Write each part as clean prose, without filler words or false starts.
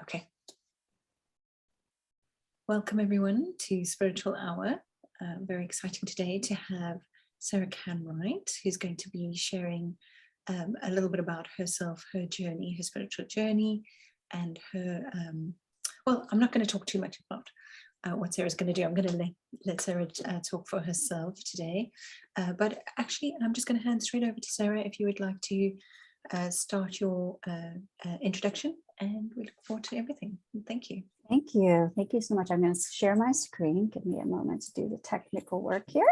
Okay. Welcome everyone to Spiritual Hour. Very exciting today to have Sara Canright, who's going to be sharing a little bit about herself, her journey, her spiritual journey, and her, well, I'm not going to talk too much about what Sarah's going to do. I'm going to let Sara talk for herself today. But actually, I'm just going to hand straight over to Sara if you would like to start your introduction, and we look forward to everything. Thank you. Thank you. Thank you so much. I'm going to share my screen. Give me a moment to do the technical work here.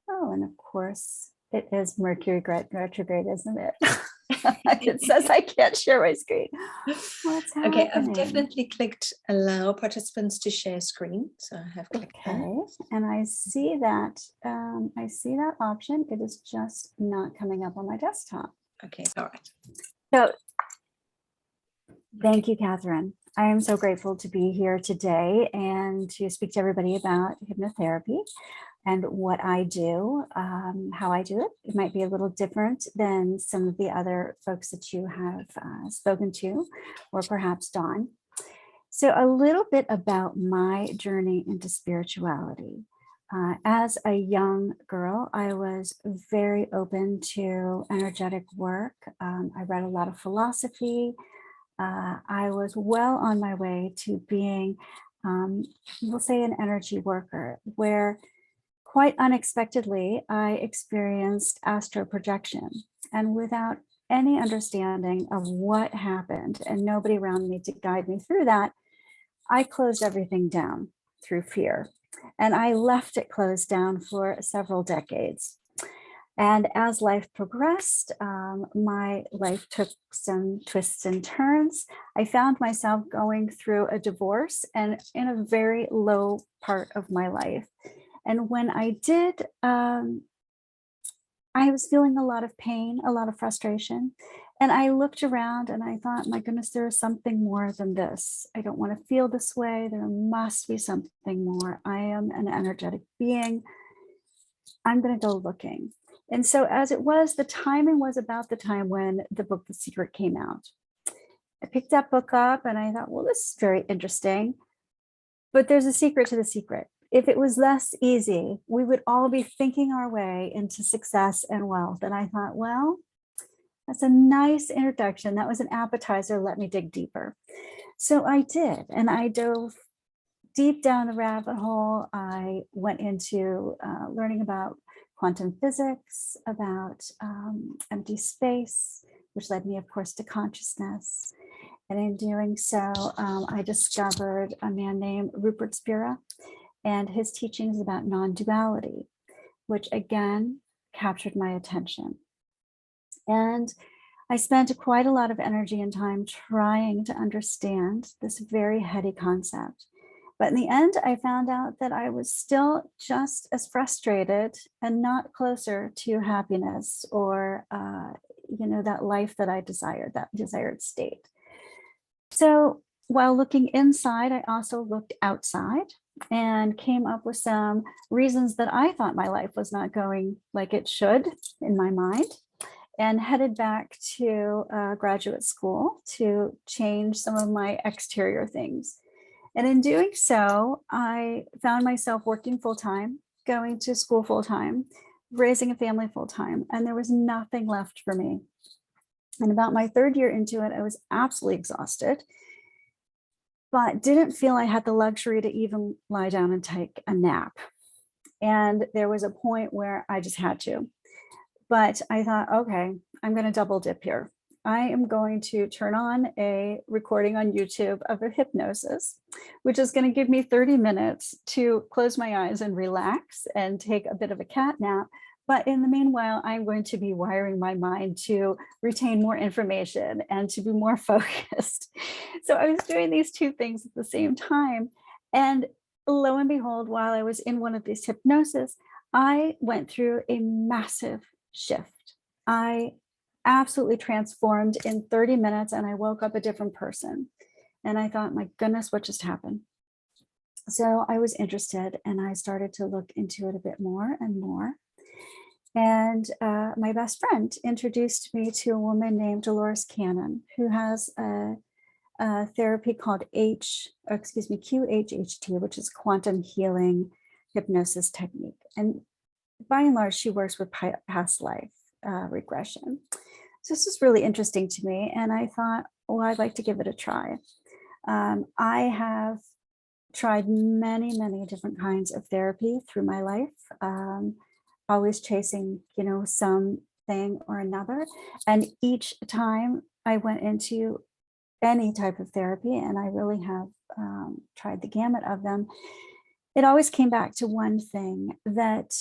Oh, and of course, it is Mercury retrograde, isn't it? It says I can't share my screen. What's happening? Okay, I've definitely clicked allow participants to share screen. So I have clicked that. And I see that option. It is just not coming up on my desktop. Okay, all right. So thank you, Catherine. I am so grateful to be here today and to speak to everybody about hypnotherapy and what I do, how I do it. It might be a little different than some of the other folks that you have spoken to, or perhaps Dawn. So a little bit about my journey into spirituality. As a young girl, I was very open to energetic work. I read a lot of philosophy. I was well on my way to being, we'll say, an energy worker, where quite unexpectedly, I experienced astral projection, and without any understanding of what happened and nobody around me to guide me through that, I closed everything down through fear, and I left it closed down for several decades. And as life progressed, my life took some twists and turns. I found myself going through a divorce and in a very low part of my life. And when I did, I was feeling a lot of pain, a lot of frustration. And I looked around and I thought, my goodness, there is something more than this. I don't want to feel this way. There must be something more. I am an energetic being. I'm going to go looking. And so as it was, the timing was about the time when the book, The Secret, came out. I picked that book up and I thought, well, this is very interesting, but there's a secret to the secret. If it was less easy, we would all be thinking our way into success and wealth. And I thought, well, that's a nice introduction. That was an appetizer. Let me dig deeper. So I did, and I dove deep down the rabbit hole. I went into learning about quantum physics, about empty space, which led me, of course, to consciousness. And in doing so, I discovered a man named Rupert Spira and his teachings about non-duality, which again captured my attention. And I spent quite a lot of energy and time trying to understand this very heady concept. But in the end, I found out that I was still just as frustrated and not closer to happiness or, that life that I desired, that desired state. So while looking inside, I also looked outside and came up with some reasons that I thought my life was not going like it should in my mind, and headed back to graduate school to change some of my exterior things. And in doing so, I found myself working full-time, going to school full-time, raising a family full-time, and there was nothing left for me. And about my third year into it, I was absolutely exhausted, but didn't feel I had the luxury to even lie down and take a nap. And there was a point where I just had to. But I thought, okay, I'm going to double dip here. I am going to turn on a recording on YouTube of a hypnosis, which is going to give me 30 minutes to close my eyes and relax and take a bit of a cat nap. But in the meanwhile, I'm going to be wiring my mind to retain more information and to be more focused. So I was doing these two things at the same time. And lo and behold, while I was in one of these hypnosis, I went through a massive shift. I absolutely transformed in 30 minutes and I woke up a different person. And I thought, my goodness, what just happened? So I was interested and I started to look into it a bit more and more. And my best friend introduced me to a woman named Dolores Cannon, who has a therapy called QHHT, which is quantum healing hypnosis technique. And by and large, she works with past life regression. So this is really interesting to me. And I thought, well, I'd like to give it a try. I have tried many, many different kinds of therapy through my life, always chasing, something or another. And each time I went into any type of therapy, and I really have tried the gamut of them, it always came back to one thing, that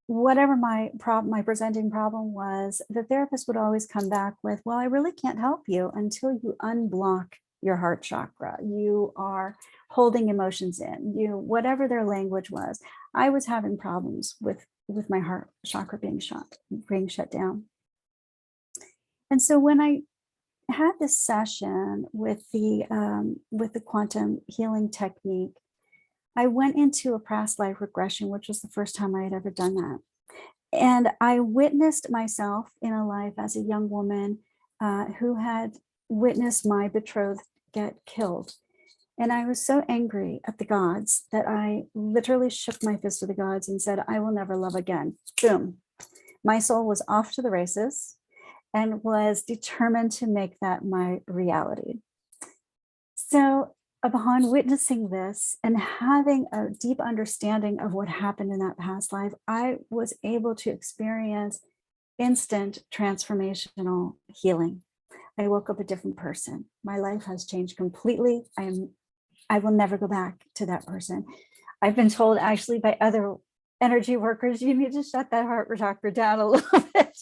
whatever my presenting problem was, the therapist would always come back with, well, I really can't help you until you unblock your heart chakra. You are holding emotions in, whatever their language was. I was having problems with my heart chakra being shut down. And so when I had this session with the quantum healing technique, I went into a past life regression, which was the first time I had ever done that. And I witnessed myself in a life as a young woman who had witnessed my betrothed get killed. And I was so angry at the gods that I literally shook my fist at the gods and said, I will never love again. Boom. My soul was off to the races and was determined to make that my reality. So upon witnessing this and having a deep understanding of what happened in that past life, I was able to experience instant transformational healing. I woke up a different person. My life has changed completely. I will never go back to that person. I've been told actually by other energy workers, you need to shut that heart chakra down a little bit.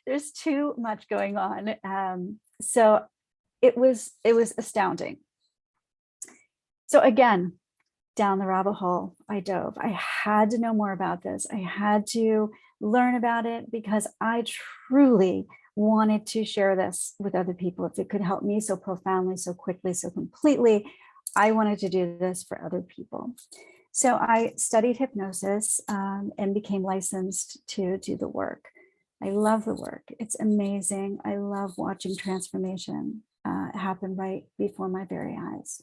There's too much going on. So it was astounding. So again, down the rabbit hole I dove. I had to know more about this. I had to learn about it because I truly wanted to share this with other people. If it could help me so profoundly, so quickly, so completely, I wanted to do this for other people. So I studied hypnosis and became licensed to do the work. I love the work. It's amazing. I love watching transformation happen right before my very eyes.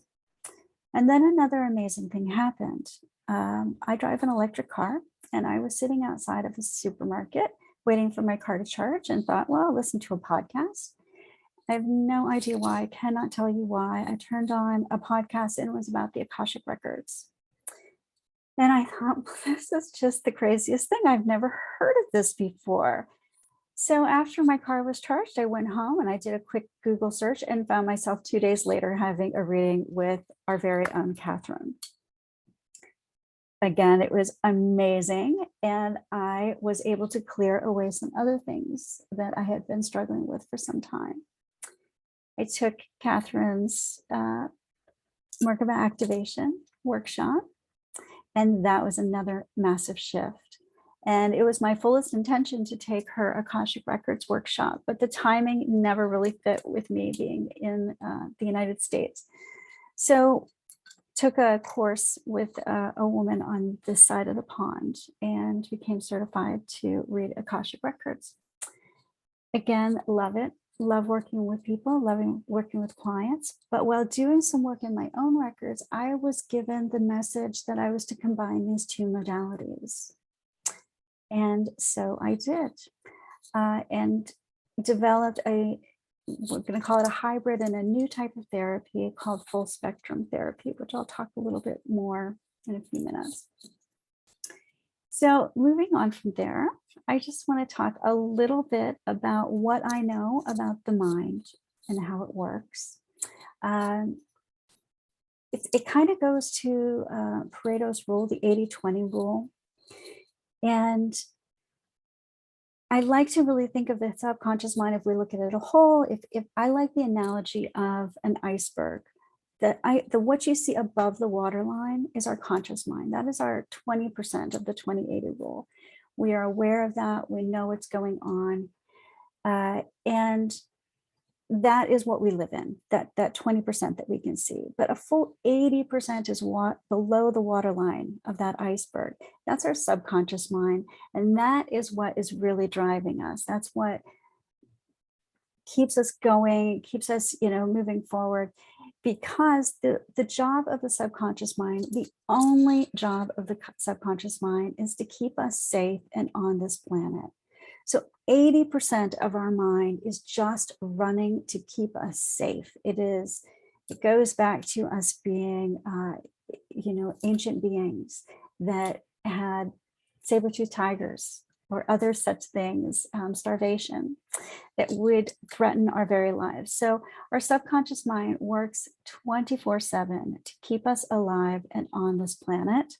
And then another amazing thing happened. I drive an electric car, and I was sitting outside of a supermarket waiting for my car to charge and thought, well, I'll listen to a podcast. I have no idea why. I cannot tell you why. I turned on a podcast and it was about the Akashic records. And I thought, this is just the craziest thing. I've never heard of this before. So after my car was charged, I went home and I did a quick Google search and found myself 2 days later having a reading with our very own Catherine. Again, it was amazing. And I was able to clear away some other things that I had been struggling with for some time. I took Catherine's Merkaba activation workshop, and that was another massive shift. And it was my fullest intention to take her Akashic Records workshop, but the timing never really fit with me being in the United States. So took a course with a woman on this side of the pond and became certified to read Akashic Records. Again, love it. Love working with people, loving working with clients. But while doing some work in my own records, I was given the message that I was to combine these two modalities. And so I did, and developed we're going to call it a hybrid and a new type of therapy called full spectrum therapy, which I'll talk a little bit more in a few minutes. So moving on from there, I just want to talk a little bit about what I know about the mind and how it works. It kind of goes to Pareto's rule, the 80-20 rule. And I like to really think of the subconscious mind, if we look at it as a whole, if I like the analogy of an iceberg, that what you see above the waterline is our conscious mind. That is our 20% of the 20-80 rule. We are aware of that. We know what's going on. And that is what we live in, that 20% that we can see. But a full 80% is what below the waterline of that iceberg. That's our subconscious mind. And that is what is really driving us. That's what keeps us going, keeps us, moving forward. Because the job of the subconscious mind, the only job of the subconscious mind, is to keep us safe and on this planet. So 80% of our mind is just running to keep us safe. It goes back to us being, ancient beings that had saber-toothed tigers or other such things, starvation, that would threaten our very lives. So our subconscious mind works 24/7 to keep us alive and on this planet,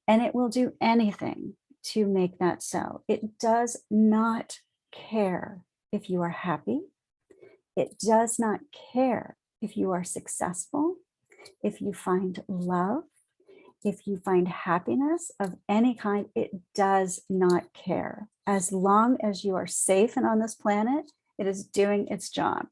and it will do anything to make that so. It does not care if you are happy. It does not care if you are successful, if you find love, if you find happiness of any kind. It does not care. As long as you are safe and on this planet, it is doing its job.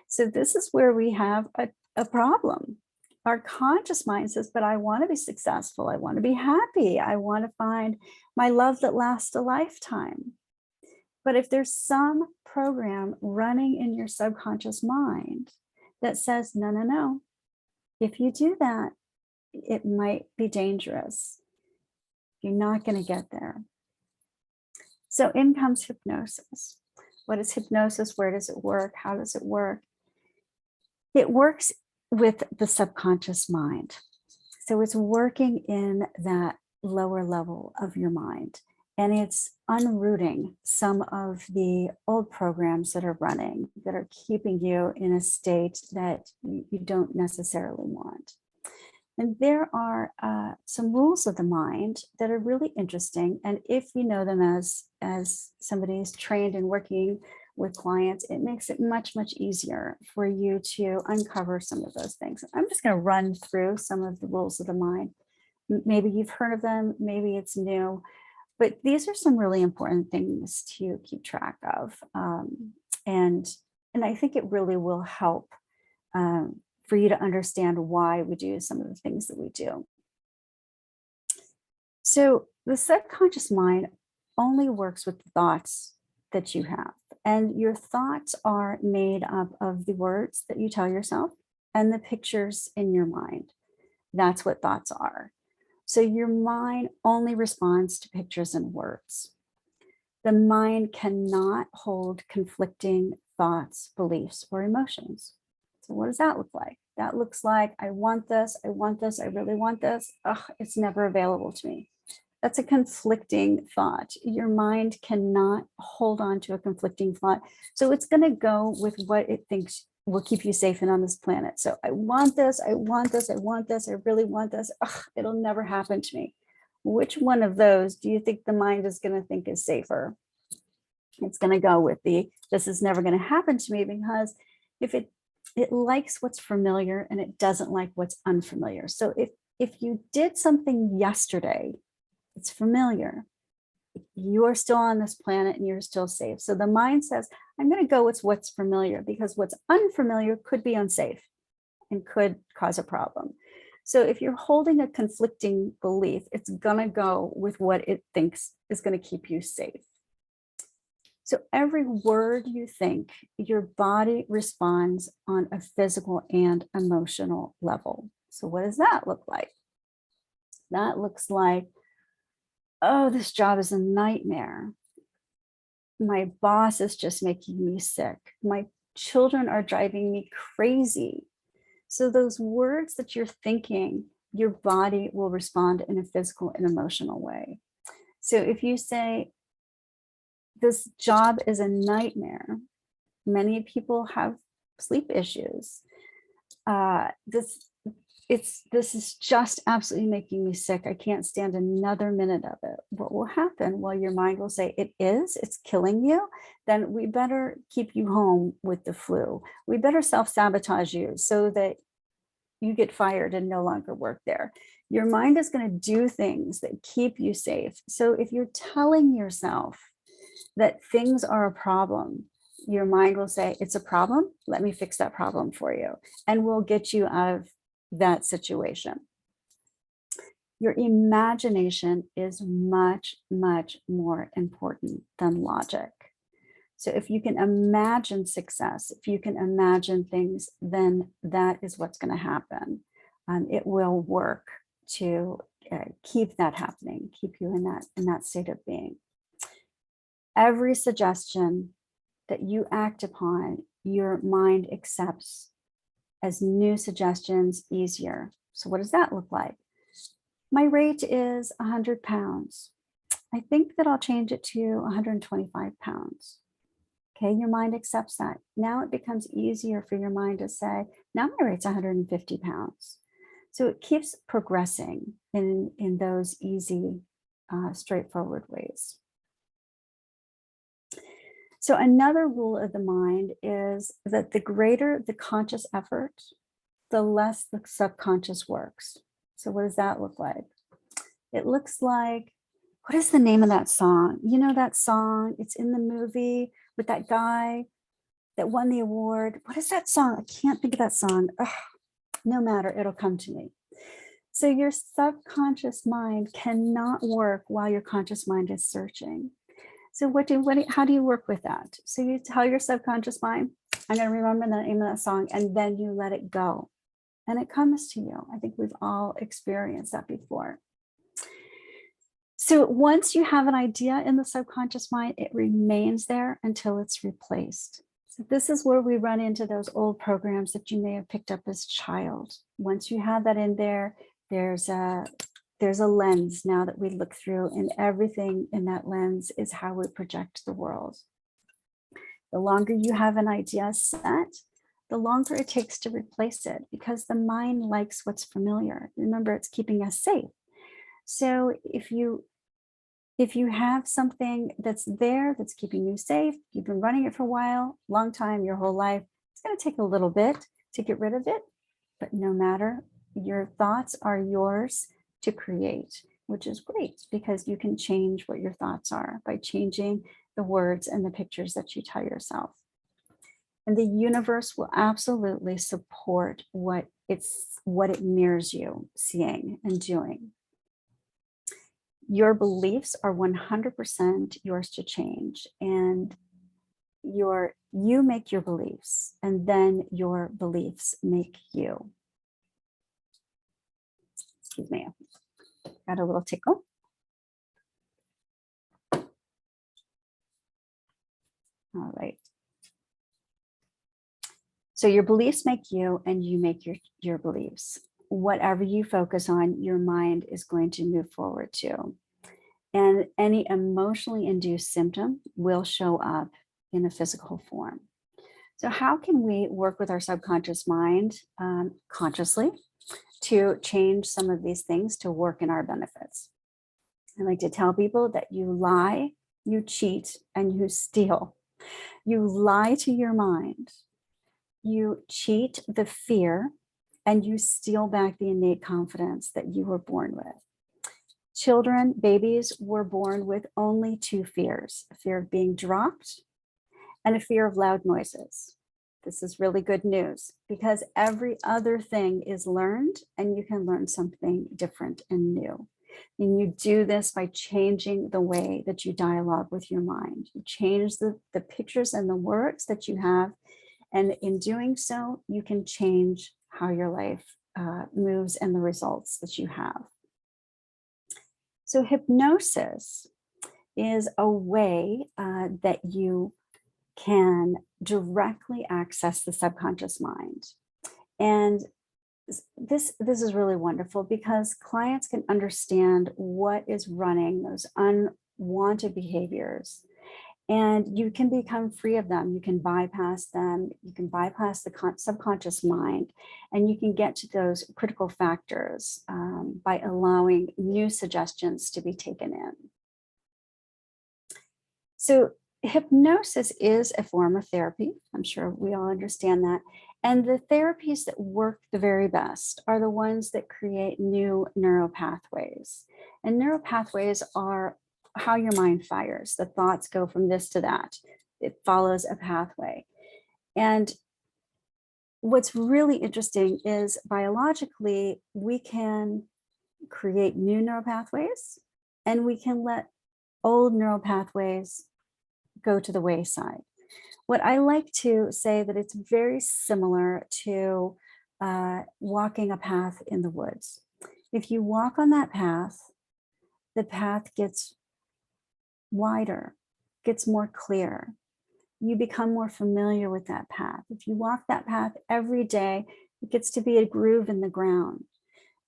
So this is where we have a problem. Our conscious mind says, but I want to be successful. I want to be happy. I want to find my love that lasts a lifetime. But if there's some program running in your subconscious mind that says, no, no, no, if you do that, it might be dangerous. You're not going to get there. So in comes hypnosis. What is hypnosis? Where does it work? How does it work? It works with the subconscious mind. So it's working in that lower level of your mind, and it's unrooting some of the old programs that are running, that are keeping you in a state that you don't necessarily want. And there are some rules of the mind that are really interesting. And if you know them as somebody who's trained in working with clients, it makes it much, much easier for you to uncover some of those things. I'm just going to run through some of the rules of the mind. Maybe you've heard of them, maybe it's new, but these are some really important things to keep track of. And I think it really will help for you to understand why we do some of the things that we do. So the subconscious mind only works with the thoughts that you have. And your thoughts are made up of the words that you tell yourself and the pictures in your mind. That's what thoughts are. So your mind only responds to pictures and words. The mind cannot hold conflicting thoughts, beliefs, or emotions. So what does that look like? That looks like, I want this, I want this, I really want this. Ugh, it's never available to me. That's a conflicting thought. Your mind cannot hold on to a conflicting thought. So it's going to go with what it thinks will keep you safe and on this planet. So I want this, I want this, I want this, I really want this. Ugh, it'll never happen to me. Which one of those do you think the mind is going to think is safer? It's going to go with the, this is never going to happen to me, because if it likes what's familiar and it doesn't like what's unfamiliar. So if you did something yesterday, it's familiar, you are still on this planet and you're still safe. So the mind says, I'm going to go with what's familiar, because what's unfamiliar could be unsafe and could cause a problem. So if you're holding a conflicting belief, it's going to go with what it thinks is going to keep you safe. So every word you think, your body responds on a physical and emotional level. So what does that look like? That looks like, oh, this job is a nightmare. My boss is just making me sick. My children are driving me crazy. So those words that you're thinking, your body will respond in a physical and emotional way. So if you say, this job is a nightmare, many people have sleep issues. This is just absolutely making me sick. I can't stand another minute of it. What will happen? Well, your mind will say, it's killing you. Then we better keep you home with the flu. We better self-sabotage you so that you get fired and no longer work there. Your mind is going to do things that keep you safe. So if you're telling yourself that things are a problem, Your mind will say, it's a problem. Let me fix that problem for you. And we'll get you out of that situation. Your imagination is much, much more important than logic. So if you can imagine success, if you can imagine things, then that is what's going to happen. It will work to keep that happening, keep you in that state of being. Every suggestion that you act upon, your mind accepts as new suggestions easier. So what does that look like? My rate is 100 pounds. I think that I'll change it to 125 pounds. Okay, your mind accepts that. Now it becomes easier for your mind to say, now my rate's 150 pounds. So it keeps progressing in those easy, straightforward ways. So another rule of the mind is that the greater the conscious effort, the less the subconscious works. So what does that look like? It looks like, what is the name of that song? You know that song? It's in the movie with that guy that won the award. What is that song? I can't think of that song. Ugh, no matter, it'll come to me. So your subconscious mind cannot work while your conscious mind is searching. So how do you work with that? So you tell your subconscious mind, I'm going to remember the name of that song, and then you let it go. And it comes to you. I think we've all experienced that before. So once you have an idea in the subconscious mind, it remains there until it's replaced. So this is where we run into those old programs that you may have picked up as a child. Once you have that in there, there's a lens now that we look through, and everything in that lens is how we project the world. The longer you have an idea set, the longer it takes to replace it, because the mind likes what's familiar. Remember, it's keeping us safe. So if you have something that's there, that's keeping you safe, you've been running it for a while, long time, your whole life, it's going to take a little bit to get rid of it. But no matter, your thoughts are yours to create, which is great because you can change what your thoughts are by changing the words and the pictures that you tell yourself. And the universe will absolutely support what it mirrors you seeing and doing. Your beliefs are 100% yours to change, and you make your beliefs, and then your beliefs make you. Excuse me, got a little tickle. All right. So your beliefs make you, and you make your beliefs. Whatever you focus on, your mind is going to move forward to. And any emotionally induced symptom will show up in a physical form. So how can we work with our subconscious mind consciously to change some of these things to work in our benefits? I like to tell people that you lie, you cheat, and you steal. You lie to your mind, you cheat the fear, and you steal back the innate confidence that you were born with. Children, babies were born with only two fears: a fear of being dropped and a fear of loud noises. This is really good news because every other thing is learned, and you can learn something different and new. And you do this by changing the way that you dialogue with your mind. You change the pictures and the words that you have. And in doing so, you can change how your life moves and the results that you have. So hypnosis is a way that you can directly access the subconscious mind. And this is really wonderful because clients can understand what is running those unwanted behaviors, and you can become free of them. You can bypass them. You can bypass the subconscious mind, and you can get to those critical factors by allowing new suggestions to be taken in. So hypnosis is a form of therapy. I'm sure we all understand that. And the therapies that work the very best are the ones that create new neural pathways. And neural pathways are how your mind fires. The thoughts go from this to that. it follows a pathway. And what's really interesting is biologically, we can create new neural pathways, and we can let old neural pathways go to the wayside. What I like to say that it's very similar to walking a path in the woods. If you walk on that path, the path gets wider, gets more clear. You become more familiar with that path. If you walk that path every day, it gets to be a groove in the ground.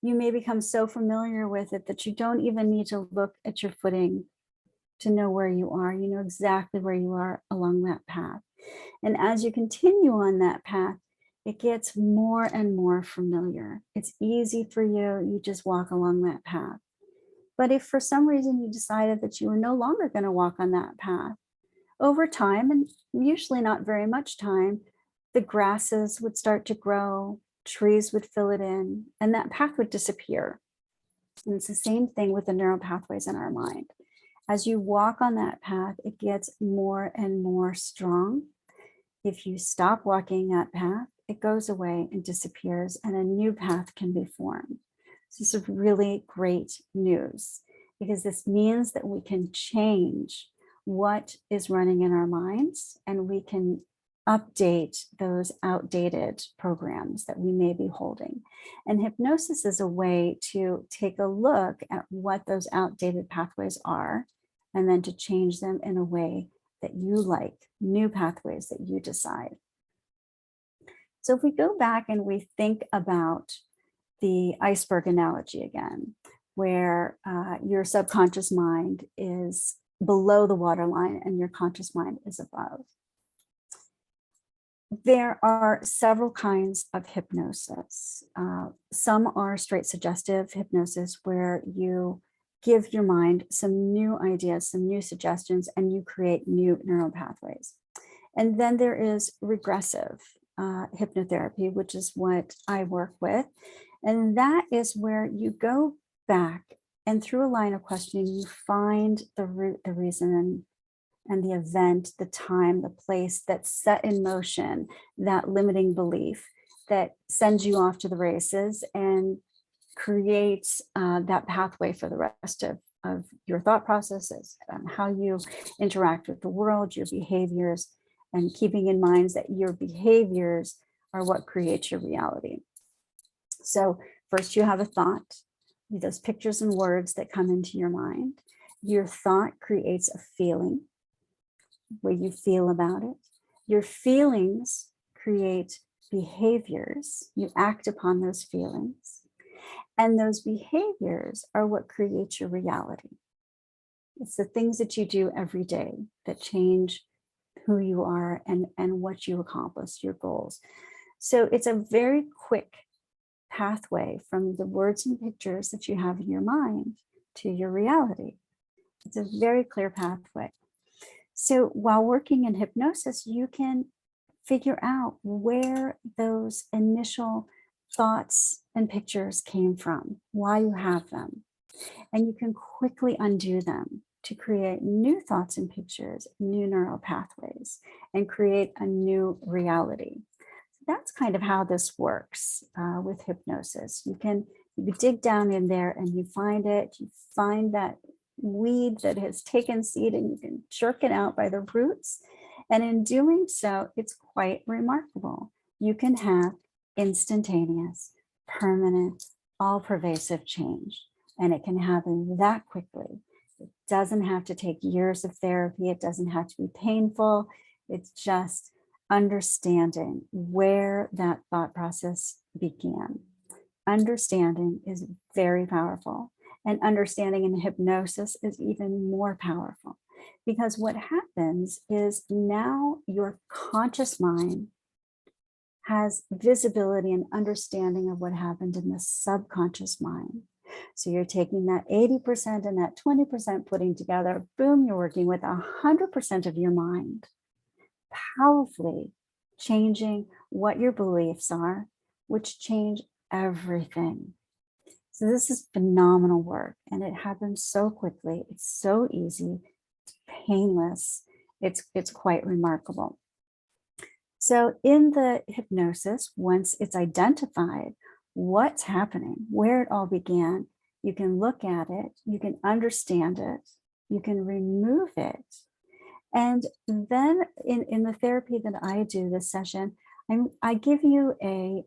You may become so familiar with it that you don't even need to look at your footing to know where you are. You know exactly where you are along that path. And as you continue on that path, it gets more and more familiar. It's easy for you. You just walk along that path. But if for some reason you decided that you were no longer going to walk on that path, over time, and usually not very much time, the grasses would start to grow, trees would fill it in, and that path would disappear. And it's the same thing with the neural pathways in our mind. As you walk on that path, it gets more and more strong. If you stop walking that path, it goes away and disappears, and a new path can be formed. So this is really great news, because this means that we can change what is running in our minds, and we can update those outdated programs that we may be holding. And hypnosis is a way to take a look at what those outdated pathways are, and then to change them in a way that you like, new pathways that you decide. So if we go back and we think about the iceberg analogy again, where your subconscious mind is below the waterline and your conscious mind is above. There are several kinds of hypnosis. Some are straight suggestive hypnosis, where you give your mind some new ideas, some new suggestions, and you create new neural pathways. And then there is regressive hypnotherapy, which is what I work with. And that is where you go back, and through a line of questioning, you find the root, the reason, and the event, the time, the place that set in motion that limiting belief that sends you off to the races and creates that pathway for the rest of your thought processes, how you interact with the world, your behaviors, and keeping in mind that your behaviors are what creates your reality. So first you have a thought, those pictures and words that come into your mind. Your thought creates a feeling, where you feel about it. Your feelings create behaviors. You act upon those feelings. And those behaviors are what creates your reality. It's the things that you do every day that change who you are and what you accomplish, your goals. So it's a very quick pathway from the words and pictures that you have in your mind to your reality. It's a very clear pathway. So while working in hypnosis, you can figure out where those initial thoughts and pictures came from, why you have them. And you can quickly undo them to create new thoughts and pictures, new neural pathways, and create a new reality. That's kind of how this works with hypnosis. You dig down in there and you find it, you find that weed that has taken seed, and you can jerk it out by the roots. And in doing so, it's quite remarkable. You can have instantaneous, permanent, all-pervasive change, and it can happen that quickly. It doesn't have to take years of therapy. It doesn't have to be painful. It's just understanding where that thought process began. Understanding is very powerful. And understanding in hypnosis is even more powerful, because what happens is now your conscious mind has visibility and understanding of what happened in the subconscious mind. So you're taking that 80% and that 20% putting together, boom, you're working with 100% of your mind, powerfully changing what your beliefs are, which change everything. So this is phenomenal work, and it happens so quickly. It's so easy, it's painless, It's quite remarkable. So in the hypnosis, once it's identified what's happening, where it all began, you can look at it, you can understand it, you can remove it. And then in the therapy that I do this session, I give you a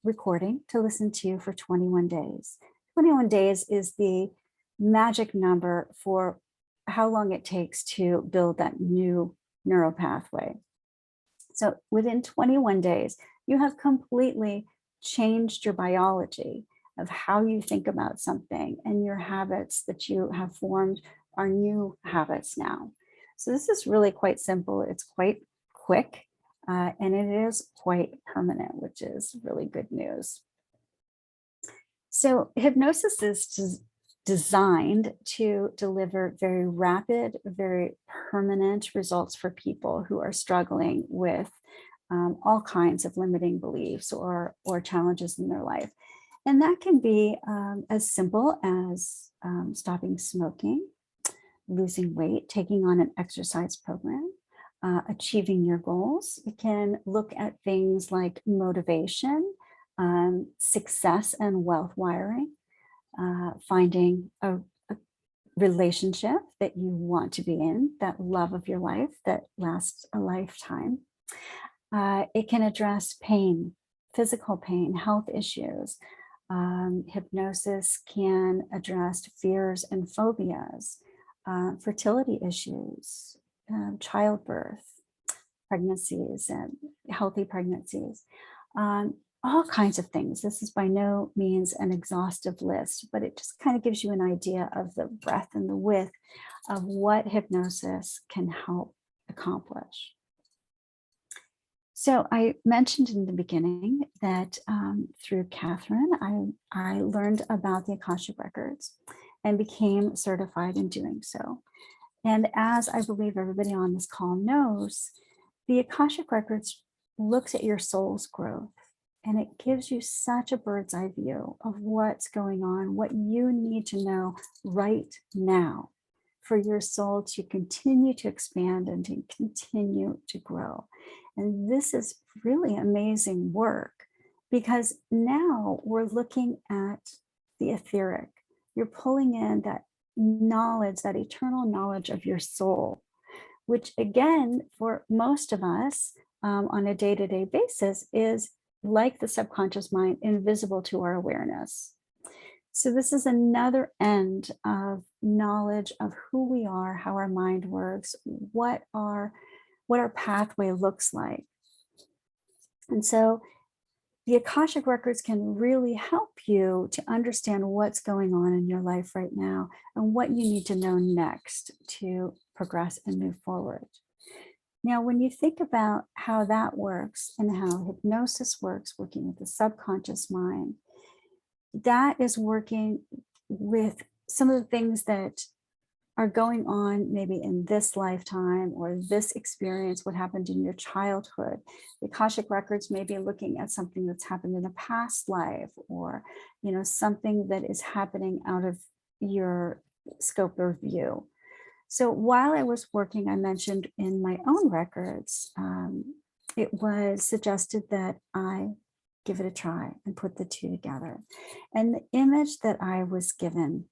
recording to listen to for 21 days. 21 days is the magic number for how long it takes to build that new neural pathway. So within 21 days, you have completely changed your biology of how you think about something, and your habits that you have formed are new habits now. So this is really quite simple. It's quite quick, and it is quite permanent, which is really good news. So hypnosis is designed to deliver very rapid, very permanent results for people who are struggling with all kinds of limiting beliefs or challenges in their life. And that can be as simple as stopping smoking, losing weight, taking on an exercise program, achieving your goals. It can look at things like motivation, success and wealth wiring, finding a relationship that you want to be in, that love of your life that lasts a lifetime. It can address pain, physical pain, health issues. Hypnosis can address fears and phobias, fertility issues, childbirth, pregnancies and healthy pregnancies. All kinds of things. This is by no means an exhaustive list, but it just kind of gives you an idea of the breadth and the width of what hypnosis can help accomplish. So I mentioned in the beginning that through Catherine, I learned about the Akashic records and became certified in doing so. And as I believe everybody on this call knows, the Akashic records looks at your soul's growth. And it gives you such a bird's eye view of what's going on, what you need to know right now for your soul to continue to expand and to continue to grow. And this is really amazing work, because now we're looking at the etheric. You're pulling in that knowledge, that eternal knowledge of your soul, which again, for most of us on a day-to-day basis is like the subconscious mind, invisible to our awareness. So this is another end of knowledge of who we are, how our mind works, what our pathway looks like. And so the Akashic records can really help you to understand what's going on in your life right now and what you need to know next to progress and move forward. Now, when you think about how that works and how hypnosis works, working with the subconscious mind, that is working with some of the things that are going on maybe in this lifetime or this experience, what happened in your childhood. The Akashic records may be looking at something that's happened in a past life, or something that is happening out of your scope of view. So while I was working, I mentioned in my own records, it was suggested that I give it a try and put the two together. And the image that I was given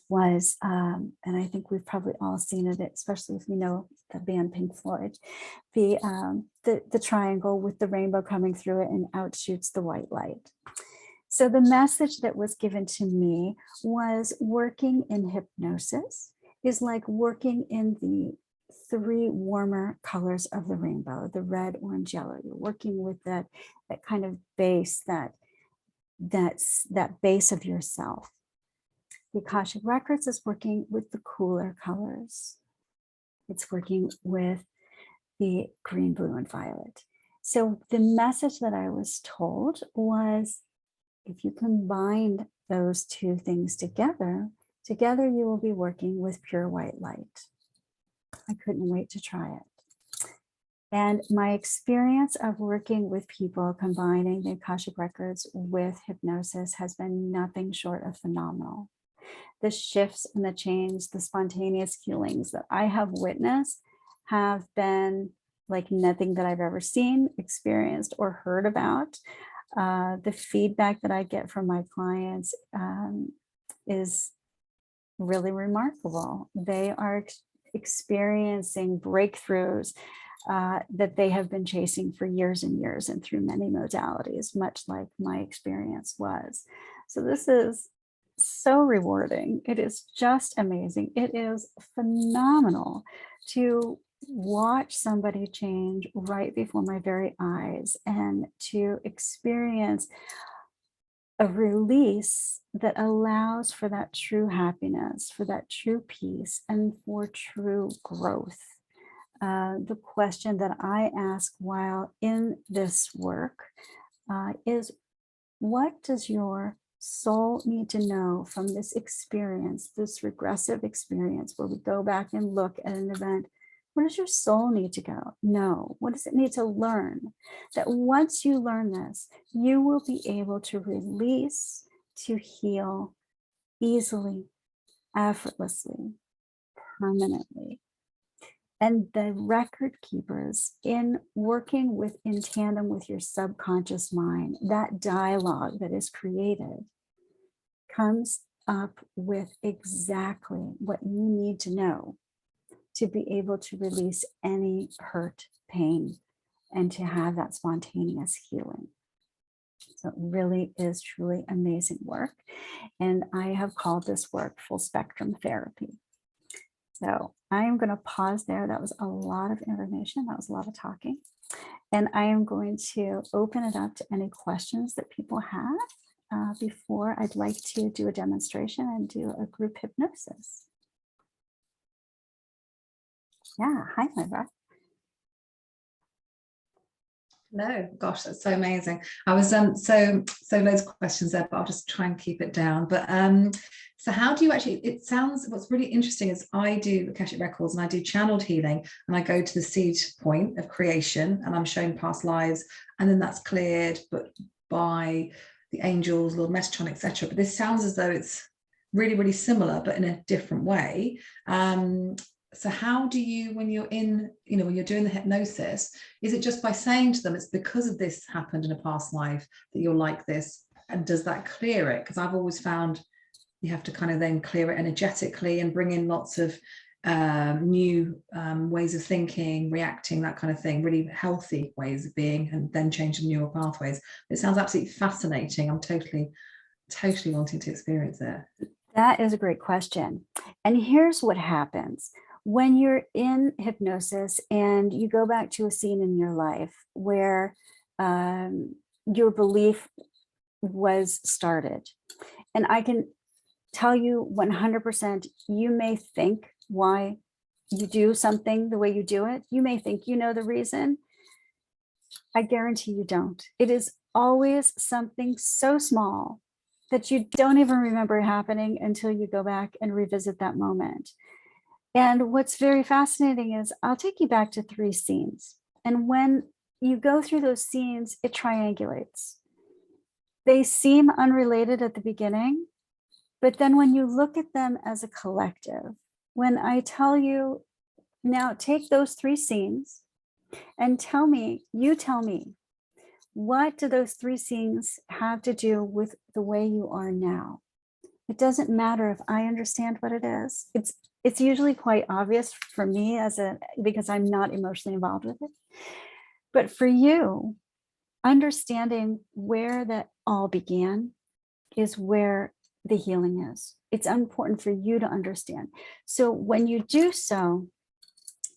was, and I think we've probably all seen it, especially if you know the band Pink Floyd, the triangle with the rainbow coming through it, and out shoots the white light. So the message that was given to me was working in hypnosis is like working in the three warmer colors of the rainbow, the red, orange, yellow. You're working with that kind of base, that base of yourself. The Akashic Records is working with the cooler colors. It's working with the green, blue, and violet. So the message that I was told was, if you combine those two things together you will be working with pure white light. I couldn't wait to try it. And my experience of working with people combining the Akashic Records with hypnosis has been nothing short of phenomenal. The shifts and the change, the spontaneous healings that I have witnessed have been like nothing that I've ever seen, experienced, or heard about. The feedback that I get from my clients is really remarkable. They are experiencing breakthroughs that they have been chasing for years and years and through many modalities, much like my experience was. So this is so rewarding. It is just amazing. It is phenomenal to watch somebody change right before my very eyes and to experience a release that allows for that true happiness, for that true peace, and for true growth. The question that I ask while in this work is, what does your soul need to know from this experience, this regressive experience, where we go back and look at an event? Where does your soul need to go? No. What does it need to learn? That once you learn this, you will be able to release, to heal easily, effortlessly, permanently. And the record keepers, in working with in tandem with your subconscious mind, that dialogue that is created comes up with exactly what you need to know to be able to release any hurt, pain, and to have that spontaneous healing. So it really is truly amazing work. And I have called this work full spectrum therapy. So I am going to pause there. That was a lot of information. That was a lot of talking. And I am going to open it up to any questions that people have before I'd like to do a demonstration and do a group hypnosis. Yeah, hi, Lyra. No, gosh, that's so amazing. I was so loads of questions there, but I'll just try and keep it down. But so how do you actually, it sounds, what's really interesting is I do Akashic Records and I do channeled healing, and I go to the seed point of creation and I'm showing past lives, and then that's cleared but by the angels, Lord Metatron, etc. But this sounds as though it's really, really similar, but in a different way. So how do you, when you're in, when you're doing the hypnosis, is it just by saying to them, it's because of this happened in a past life that you're like this? And does that clear it? Because I've always found you have to kind of then clear it energetically and bring in lots of new ways of thinking, reacting, that kind of thing, really healthy ways of being, and then change the neural pathways. It sounds absolutely fascinating. I'm totally wanting to experience it. That is a great question. And here's what happens. When you're in hypnosis and you go back to a scene in your life where your belief was started, and I can tell you 100%, you may think why you do something the way you do it. You may think you know the reason. I guarantee you don't. It is always something so small that you don't even remember happening until you go back and revisit that moment. And what's very fascinating is I'll take you back to 3 scenes. And when you go through those scenes, it triangulates. They seem unrelated at the beginning, but then when you look at them as a collective, when I tell you, now take those 3 scenes and tell me, what do those 3 scenes have to do with the way you are now? It doesn't matter if I understand what it is. It's usually quite obvious for me because I'm not emotionally involved with it. But for you, understanding where that all began is where the healing is. It's important for you to understand. So when you do so,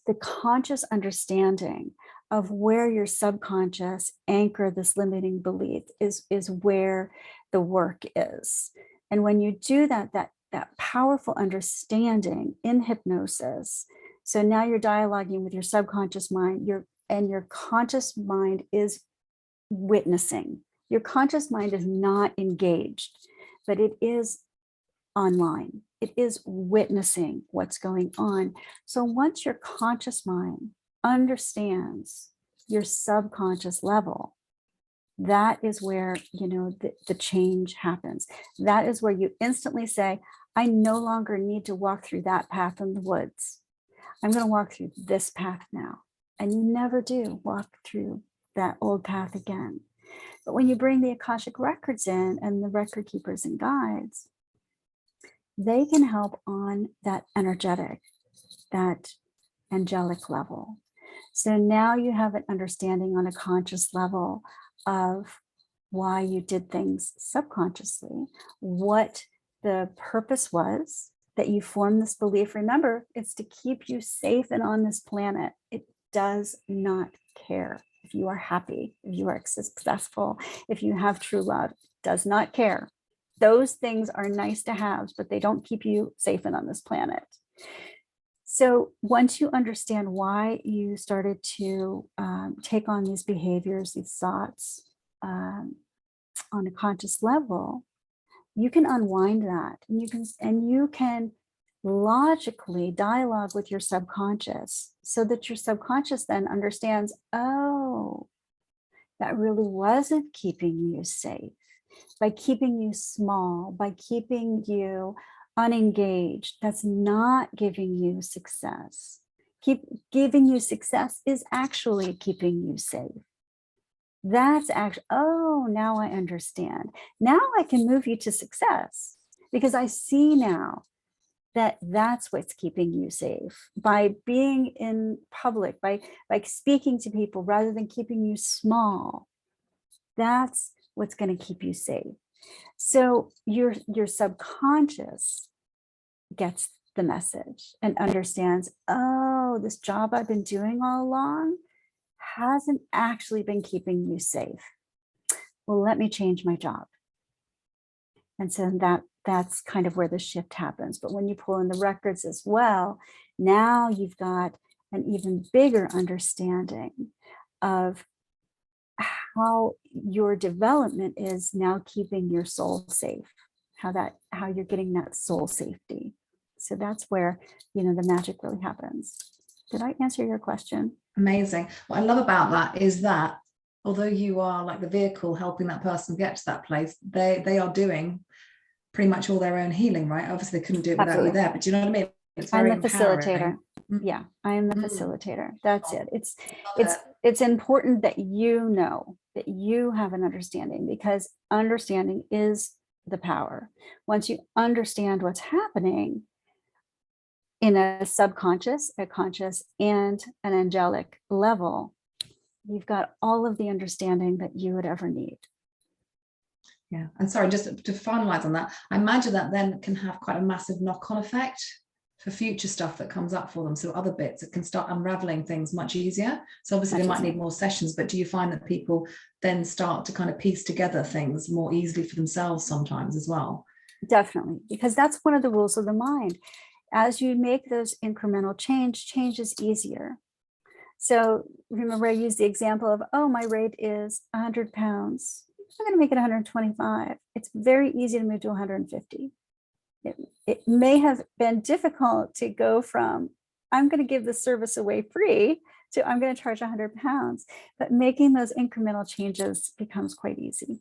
the conscious understanding of where your subconscious anchor this limiting belief is where the work is. And when you do that powerful understanding in hypnosis, so now you're dialoguing with your subconscious mind, your conscious mind is witnessing. Your conscious mind is not engaged, but it is online. It is witnessing what's going on. So once your conscious mind understands your subconscious level, that is where the change happens. That is where you instantly say, I no longer need to walk through that path in the woods. I'm going to walk through this path now. And you never do walk through that old path again. But when you bring the Akashic records in and the record keepers and guides, they can help on that energetic, that angelic level. So now you have an understanding on a conscious level of why you did things subconsciously, what the purpose was that you formed this belief. Remember, it's to keep you safe and on this planet. It does not care if you are happy, if you are successful, if you have true love, does not care. Those things are nice to have, but they don't keep you safe and on this planet. So once you understand why you started to take on these behaviors, these thoughts on a conscious level, you can unwind that, and you can logically dialogue with your subconscious so that your subconscious then understands, oh, that really wasn't keeping you safe. By keeping you small, by keeping you unengaged, that's not giving you success. Giving you success is actually keeping you safe. That's actually, oh, now I understand. Now I can move you to success because I see now that that's what's keeping you safe. By being in public, by speaking to people rather than keeping you small, that's what's going to keep you safe. So your subconscious gets the message and understands, oh, this job I've been doing all along hasn't actually been keeping you safe. Well, let me change my job. And so that's kind of where the shift happens. But when you pull in the records as well, now you've got an even bigger understanding of how your development is now keeping your soul safe, how you're getting that soul safety. So that's where, the magic really happens. Did I answer your question? Amazing. What I love about that is that although you are like the vehicle helping that person get to that place, they are doing pretty much all their own healing, right? Obviously they couldn't do it without you there, but do you know what I mean? It's very I'm the facilitator. Yeah, I am the facilitator. That's it. It's important that you know that you have an understanding, because understanding is the power. Once you understand what's happening in a subconscious, a conscious, and an angelic level, you've got all of the understanding that you would ever need. Yeah, and sorry, just to finalize on that, I imagine that then can have quite a massive knock-on effect for future stuff that comes up for them. So other bits, it can start unraveling things much easier. So obviously they might need more sessions, but do you find that people then start to kind of piece together things more easily for themselves sometimes as well? Definitely, because that's one of the rules of the mind. As you make those incremental change is easier. So remember, I used the example of, oh, my rate is 100 pounds. I'm going to make it 125. It's very easy to move to 150. It may have been difficult to go from, I'm going to give the service away free, to I'm going to charge 100 pounds. But making those incremental changes becomes quite easy.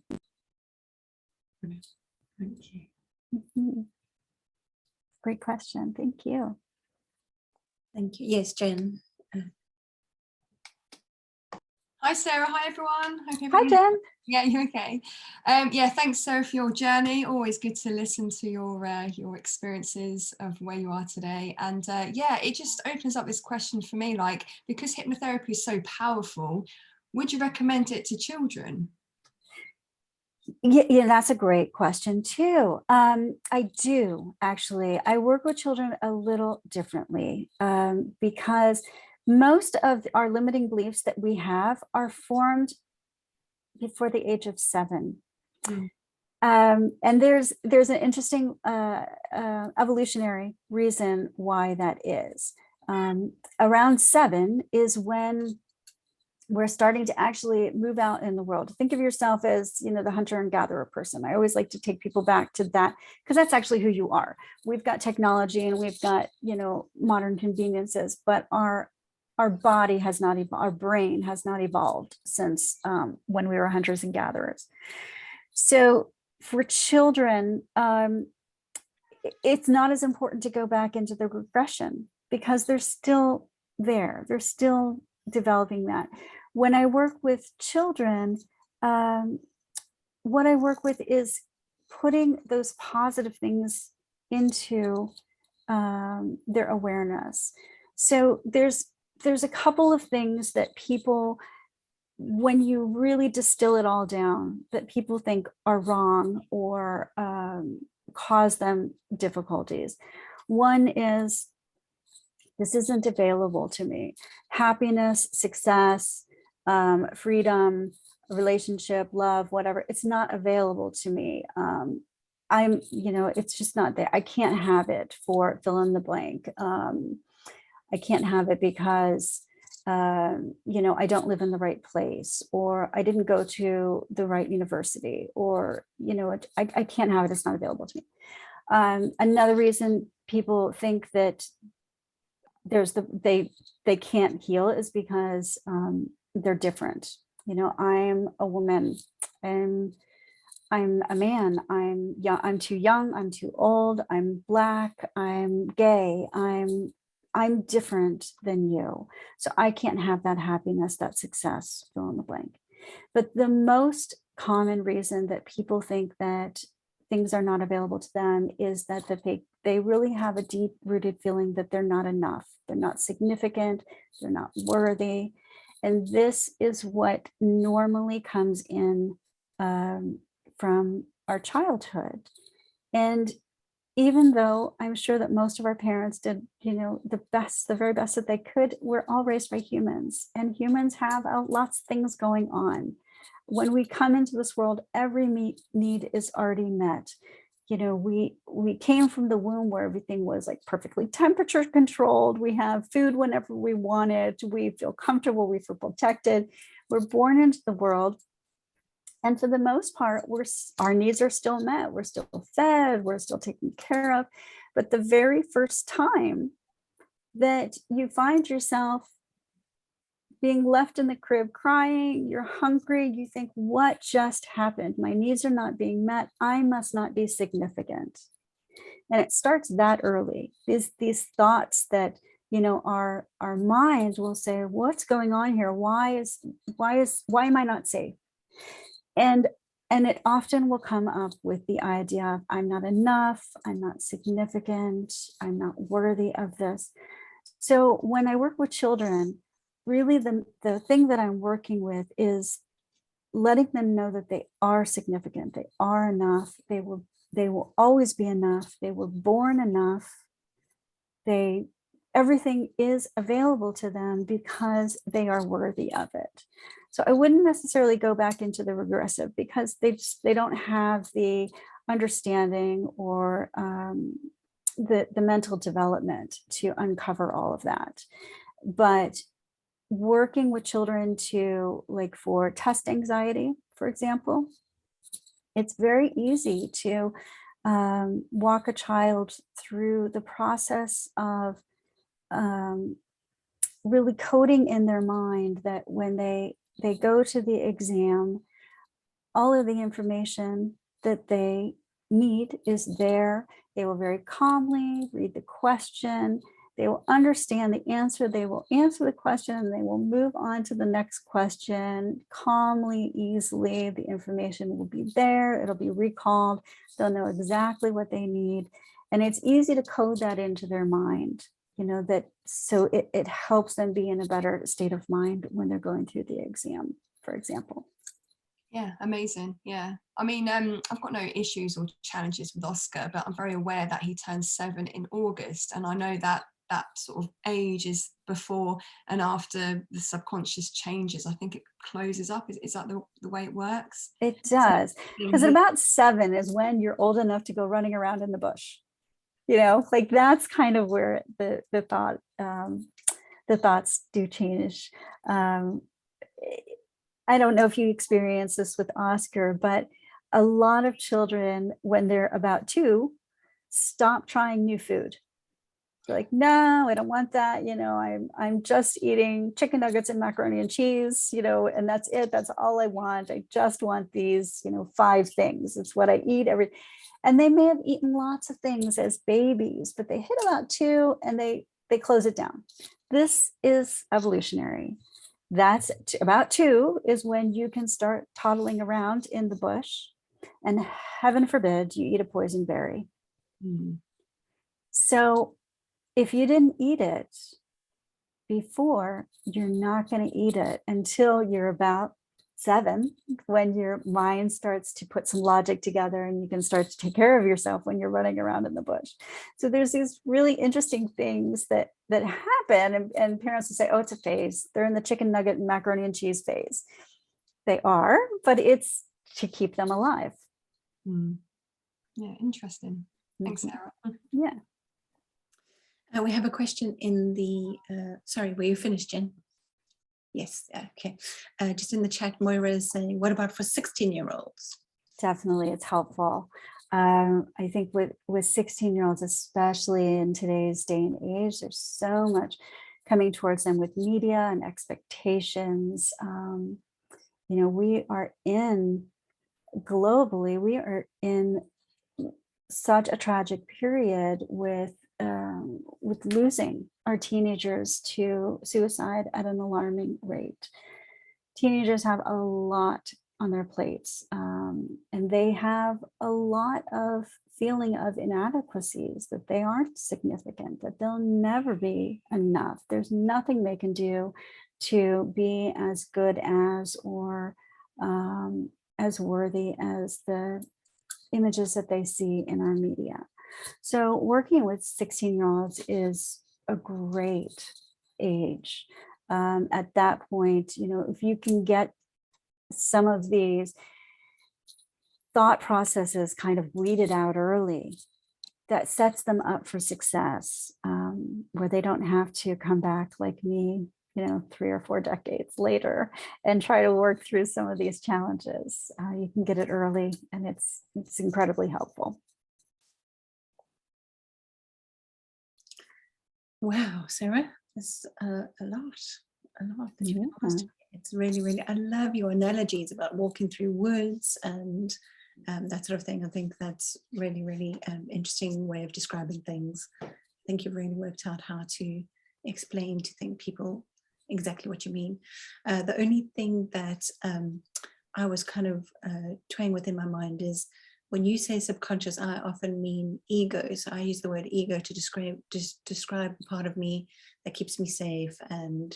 Thank you. Mm-hmm. Great question. Thank you. Thank you. Yes, Jen. Hi, Sarah. Hi, everyone. Hi, Jen. Yeah, you okay? Yeah, thanks, Sarah, for your journey. Always good to listen to your experiences of where you are today. And yeah, it just opens up this question for me, like, because hypnotherapy is so powerful, would you recommend it to children? Yeah, that's a great question too. I do, actually. I work with children a little differently because most of our limiting beliefs that we have are formed before the age of 7. And there's an interesting evolutionary reason why that is. Around 7 is when we're starting to actually move out in the world. Think of yourself as, the hunter and gatherer person. I always like to take people back to that, because that's actually who you are. We've got technology and we've got, modern conveniences, but our body has not evolved, our brain has not evolved since when we were hunters and gatherers. So for children, it's not as important to go back into the regression because they're still there. They're still developing that. When I work with children, what I work with is putting those positive things into their awareness. So there's a couple of things that people, when you really distill it all down, that people think are wrong or cause them difficulties. One is, this isn't available to me. Happiness, success, freedom, relationship, love, whatever, it's not available to me. It's just not there. I can't have it for fill in the blank. I can't have it because, I don't live in the right place, or I didn't go to the right university, or, I can't have it. It's not available to me. Another reason people think that they can't heal is because they're different. I'm a woman, and I'm a man, I'm young, I'm too young, I'm too old, I'm Black, I'm gay, I'm different than you. So I can't have that happiness, that success, fill in the blank. But the most common reason that people think that things are not available to them is that they really have a deep rooted feeling that they're not enough, they're not significant, they're not worthy. And this is what normally comes in from our childhood. And even though I'm sure that most of our parents did, the very best that they could, we're all raised by humans, and humans have lots of things going on. When we come into this world, every need is already met. We came from the womb where everything was like perfectly temperature controlled. We have food whenever we want it. We feel comfortable. We feel protected. We're born into the world. And for the most part, our needs are still met. We're still fed. We're still taken care of. But the very first time that you find yourself being left in the crib crying, you're hungry, you think, what just happened? My needs are not being met. I must not be significant. And it starts that early. These thoughts that, our mind will say, what's going on here? Why am I not safe? And it often will come up with the idea of, I'm not enough, I'm not significant, I'm not worthy of this. So when I work with children, really the thing that I'm working with is letting them know that they are significant, they are enough, they will always be enough, they were born enough, everything is available to them because they are worthy of it. So I wouldn't necessarily go back into the regressive, because they don't have the understanding or the mental development to uncover all of that. But working with children for test anxiety, for example, it's very easy to walk a child through the process of really coding in their mind that when they go to the exam, all of the information that they need is there. They will very calmly read the question. They will understand the answer. They will answer the question, and they will move on to the next question calmly, easily. The information will be there. It'll be recalled. They'll know exactly what they need. And it's easy to code that into their mind, so it helps them be in a better state of mind when they're going through the exam, for example. Yeah, amazing. Yeah. I mean, I've got no issues or challenges with Oscar, but I'm very aware that he turns 7 in August. And I know that sort of age is before and after the subconscious changes. I think it closes up. Is that the way it works? It does. Because at about 7 is when you're old enough to go running around in the bush. That's kind of where the thoughts do change. I don't know if you experience this with Oscar, but a lot of children, when they're about 2, stop trying new food. They're like, no, I don't want that. I'm just eating chicken nuggets and macaroni and cheese, and that's it. That's all I want. I just want these, 5 things. It's what I eat and they may have eaten lots of things as babies, but they hit about 2 and they they close it down. This is evolutionary. That's about 2 is when you can start toddling around in the bush, and heaven forbid you eat a poison berry. So if you didn't eat it before, you're not going to eat it until you're about 7, when your mind starts to put some logic together and you can start to take care of yourself when you're running around in the bush. So there's these really interesting things that happen, and parents will say, oh, it's a phase. They're in the chicken nugget and macaroni and cheese phase. They are, but it's to keep them alive. Yeah, interesting. Thanks, Sarah. Yeah. We have a question in the, sorry, were you finished, Jen? Yes, okay. Just in the chat, Moira is saying, what about for 16-year-olds? Definitely, it's helpful. I think with 16-year-olds, especially in today's day and age, there's so much coming towards them with media and expectations. We are globally, we are in such a tragic period with losing our teenagers to suicide at an alarming rate. Teenagers have a lot on their plates, and they have a lot of feeling of inadequacies, that they aren't significant, that they'll never be enough. There's nothing they can do to be as good as or as worthy as the images that they see in our media. So working with 16-year-olds is a great age. At that point, if you can get some of these thought processes kind of weeded out early, that sets them up for success, where they don't have to come back like me, 3 or 4 decades later and try to work through some of these challenges. You can get it early, and it's incredibly helpful. Wow, Sarah, that's a lot that you've asked. It's really, really, I love your analogies about walking through woods and that sort of thing. I think that's really, really interesting way of describing things. I think you've really worked out how to explain to people exactly what you mean. The only thing that I was kind of toying with in my mind is, when you say subconscious, I often mean ego. So I use the word ego to describe the part of me that keeps me safe, and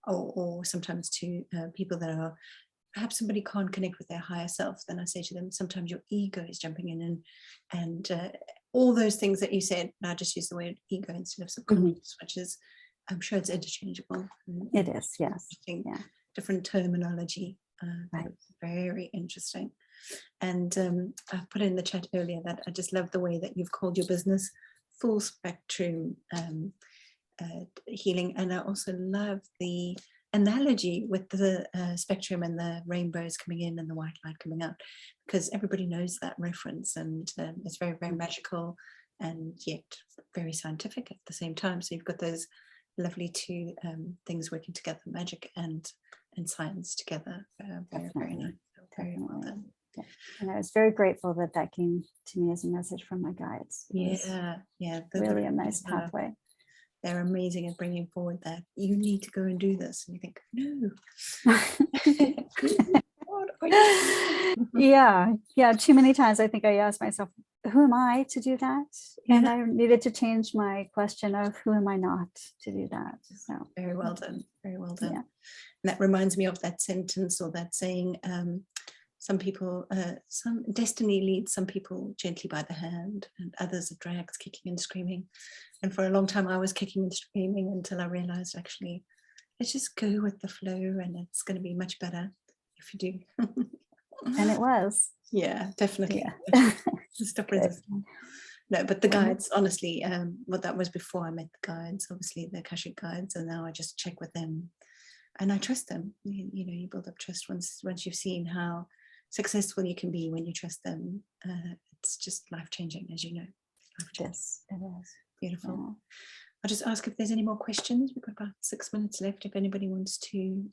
or sometimes to people that are, perhaps somebody can't connect with their higher self, then I say to them, sometimes your ego is jumping in and all those things that you said. I just use the word ego instead of subconscious, which is, I'm sure it's interchangeable. It is, yes. Yeah. Different terminology. Right. Very interesting. And I put in the chat earlier that I just love the way that you've called your business full spectrum healing. And I also love the analogy with the spectrum and the rainbows coming in and the white light coming out, because everybody knows that reference, and it's very, very magical and yet very scientific at the same time. So you've got those lovely 2 things working together, magic and science together. Very, very nice. Very well done. Yeah. And I was very grateful that came to me as a message from my guides. Yeah. Really a nice pathway. They're amazing at bringing forward that you need to go and do this, and you think, no. What are you doing? Yeah. Too many times I think I asked myself, who am I to do that? And I needed to change my question of who am I not to do that. So very well done. Very well done. Yeah. And that reminds me of that sentence or that saying, some people, some destiny leads some people gently by the hand, and others it drags kicking and screaming. And for a long time I was kicking and screaming until I realized, actually, let's just go with the flow, and it's going to be much better if you do. And it was. Yeah, definitely. Yeah. Stop resisting. No, but the guides, honestly, what that was before I met the guides, obviously the Akashic guides, and now I just check with them and I trust them. You build up trust once you've seen how successful you can be when you trust them. It's just life-changing, as you know. Yes, it is. Beautiful. Yeah. I'll just ask if there's any more questions. We've got about 6 minutes left. If anybody wants to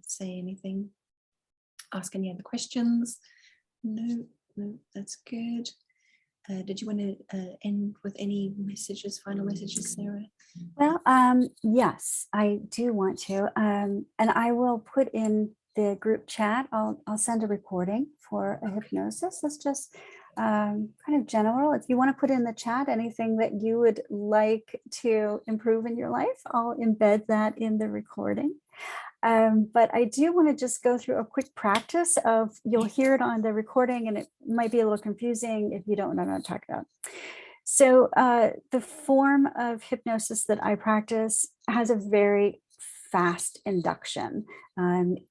say anything, ask any other questions. No, that's good. did you want to end with any messages, final messages, Sarah? Well, yes, I do want to. And I will put in the group chat, I'll send a recording for a hypnosis. It's just kind of general. If you want to put in the chat anything that you would like to improve in your life, I'll embed that in the recording. But I do want to just go through a quick practice of, you'll hear it on the recording and it might be a little confusing if you don't know what I'm talking about. So the form of hypnosis that I practice has a very fast induction.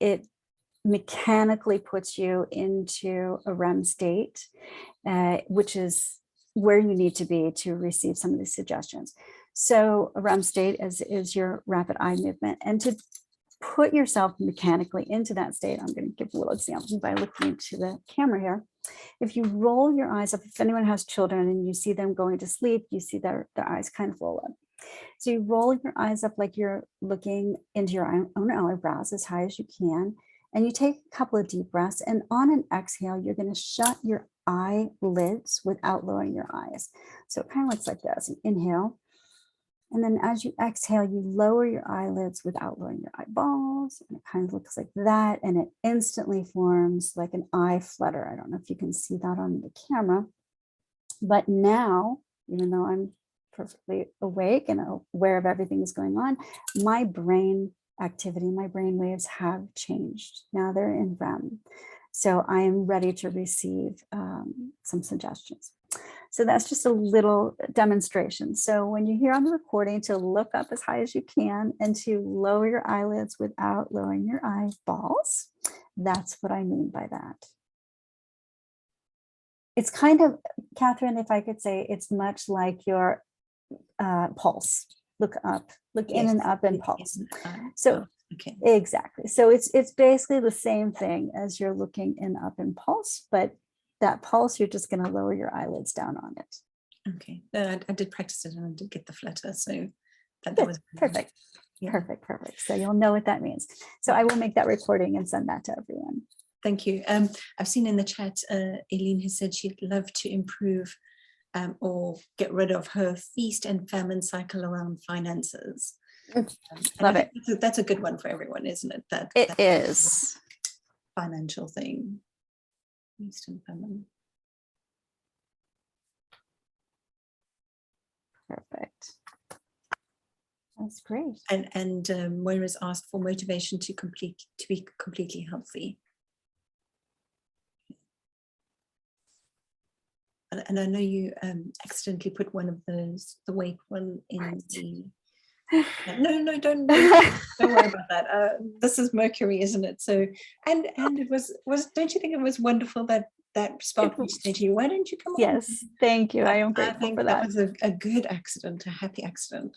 It mechanically puts you into a REM state, which is where you need to be to receive some of these suggestions. So a REM state is your rapid eye movement. And to put yourself mechanically into that state, I'm going to give a little example by looking into the camera here. If you roll your eyes up, if anyone has children and you see them going to sleep, you see their eyes kind of roll up. So you roll your eyes up like you're looking into your own eyebrows as high as you can. And you take a couple of deep breaths, and on an exhale, you're going to shut your eyelids without lowering your eyes. So it kind of looks like this. Inhale. And then as you exhale, you lower your eyelids without lowering your eyeballs. And it kind of looks like that. And it instantly forms like an eye flutter. I don't know if you can see that on the camera. But now, even though I'm perfectly awake and aware of everything that's going on, my brain activity, my brain waves have changed. Now they're in REM. So I am ready to receive some suggestions. So that's just a little demonstration. So when you hear on the recording, to look up as high as you can and to lower your eyelids without lowering your eyeballs, that's what I mean by that. It's kind of, Catherine, if I could say, it's much like your pulse. Look up, look in and up and pulse. So okay. Exactly. So it's basically the same thing as you're looking in, up, and pulse, but that pulse, you're just going to lower your eyelids down on it. Okay. I did practice it and I did get the flutter. So that was perfect. Yeah. Perfect. So you'll know what that means. So I will make that recording and send that to everyone. Thank you. I've seen in the chat, Eileen has said she'd love to improve or get rid of her feast and famine cycle around finances. Love it. That's a good one for everyone, isn't it? That is financial thing. Feast and famine. Perfect. That's great. And Moira's asked for motivation to be completely healthy. And I know you accidentally put one of those, the weight one, in the. No, don't worry about that. This is Mercury, isn't it? So, and it was. Don't you think it was wonderful that sparked me to say to you, why don't you come on? Yes, thank you. I am grateful for that. That was a good accident, a happy accident.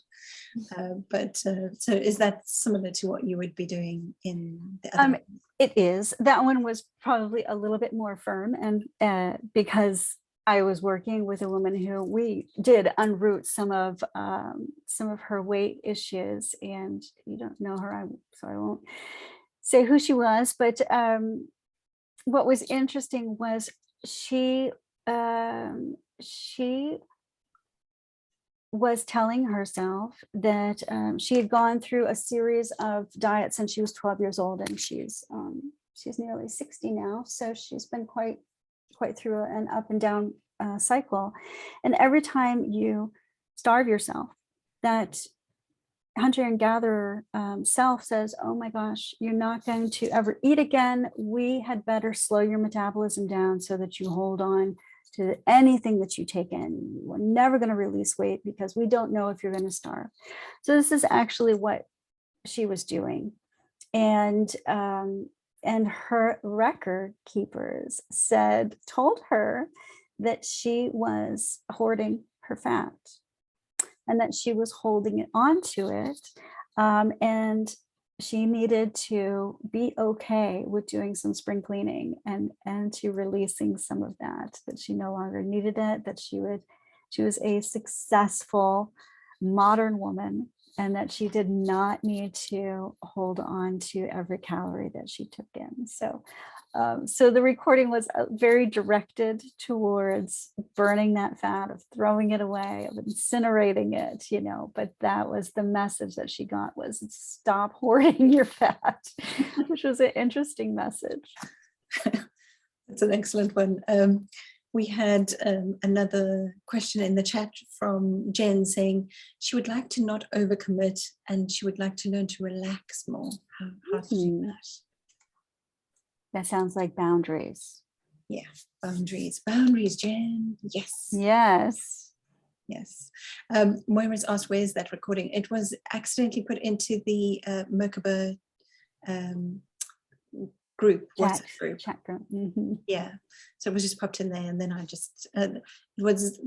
So is that similar to what you would be doing in the other? It is. That one was probably a little bit more firm, and because I was working with a woman who we did unroot some of her weight issues, and you don't know her, so I won't say who she was, but what was interesting was she was telling herself that she had gone through a series of diets since she was 12 years old, and she's nearly 60 now, so she's been quite through an up and down cycle. And every time you starve yourself, that hunter and gatherer self says, oh my gosh, you're not going to ever eat again. We had better slow your metabolism down so that you hold on to anything that you take in. We're never going to release weight because we don't know if you're going to starve. So this is actually what she was doing. And her record keepers told her that she was hoarding her fat and that she was holding it onto it. And she needed to be okay with doing some spring cleaning and to releasing some of that she no longer needed it, that she was a successful modern woman, and that she did not need to hold on to every calorie that she took in. So So the recording was very directed towards burning that fat, of throwing it away, of incinerating it, but that was the message that she got, was stop hoarding your fat, which was an interesting message. It's an excellent one. We had another question in the chat from Jen saying she would like to not overcommit and she would like to learn to relax more. How to do that? That sounds like boundaries. Yeah, boundaries. Boundaries, Jen. Yes. Yes. Yes. Moira's asked, where's that recording? It was accidentally put into the Merkaba group, WhatsApp group. Chat group. Yeah, so it was just popped in there, and then I just there was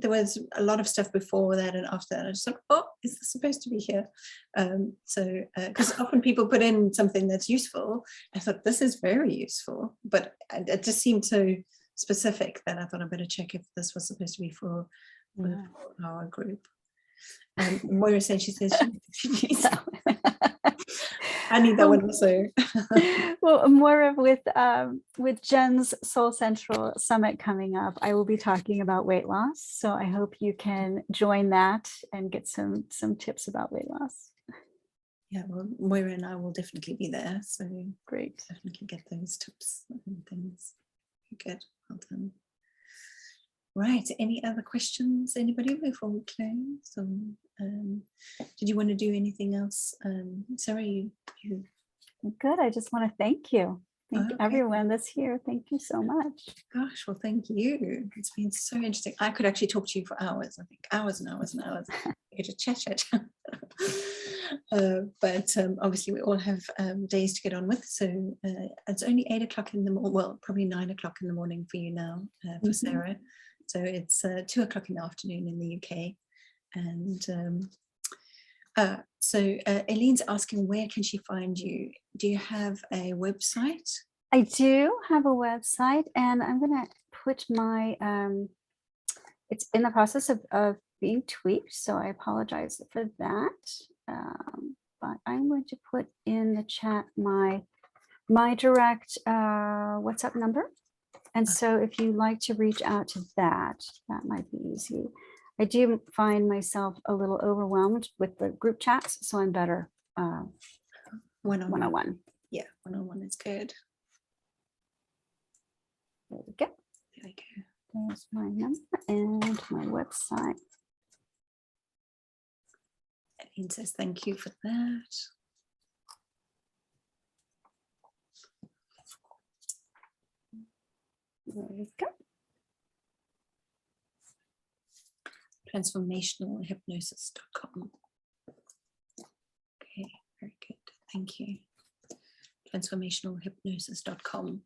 a lot of stuff before that and after that. I just thought, oh, is this supposed to be here? So because often people put in something that's useful, I thought this is very useful, but it just seemed so specific that I thought I better check if this was supposed to be for our group. Moira said she says she needs that. I need that one also. Well, Moira, with Jen's Soul Central Summit coming up, I will be talking about weight loss. So I hope you can join that and get some tips about weight loss. Yeah, well, Moira and I will definitely be there. So great. Definitely get those tips and things. Good. Well done. Right. Any other questions? Anybody before we close? Or, did you want to do anything else? Sarah, you Good. I just want to thank you. Thank okay. everyone that's here. Thank you so much. Gosh, well, thank you. It's been so interesting. I could actually talk to you for hours. I think hours and hours and hours. I could just chat. But obviously we all have days to get on with. So it's only 8 o'clock in the morning. Well, probably 9 o'clock in the morning for you now, for Sarah. So it's 2 o'clock in the afternoon in the UK. And so Eileen's asking, where can she find you? Do you have a website? I do have a website, and I'm going to put my, it's in the process of being tweaked, so I apologize for that. But I'm going to put in the chat my direct WhatsApp number. And so if you like to reach out to that might be easy. I do find myself a little overwhelmed with the group chats, so I'm better one-on-one. Yeah, one-on-one is good. There we go. There we go. There's my number and my website. Eileen says thank you for that. There we go. Transformationalhypnosis.com. Okay, very good. Thank you. Transformationalhypnosis.com.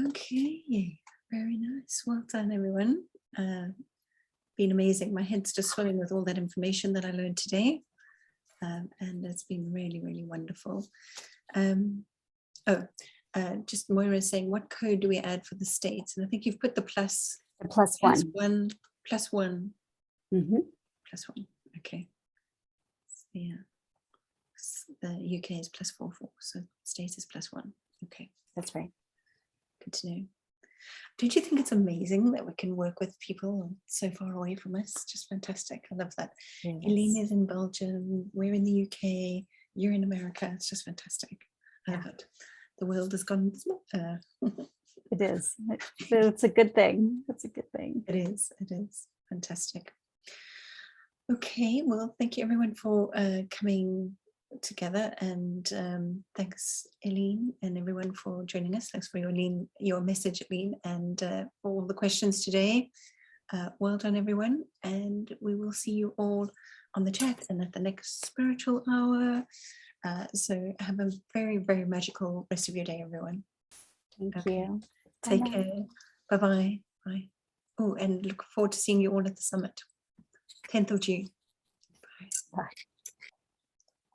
Okay, very nice. Well done, everyone. Been amazing. My head's just swimming with all that information that I learned today. And it's been really, really wonderful. Just Moira is saying, what code do we add for the states? And I think you've put the plus. The plus one. Plus one. Mm-hmm. Plus one. Okay. So, yeah. The UK is +44, so states is +1. Okay. That's right. Good to know. Don't you think it's amazing that we can work with people so far away from us? Just fantastic. I love that. Yes. Helene is in Belgium. We're in the UK. You're in America. It's just fantastic. I love it. The world has gone. It is. It's a good thing. It's a good thing. It is. It is. Fantastic. Okay. Well, thank you everyone for coming together, and thanks Eileen and everyone for joining us. Thanks for your message, Eileen, and for all the questions today. Well done, everyone, and we will see you all on the chat and at the next spiritual hour. So have a very, very magical rest of your day, everyone. Thank you. Take care. Bye-bye. Bye. Oh, and look forward to seeing you all at the summit, 10th of June. Bye. Bye.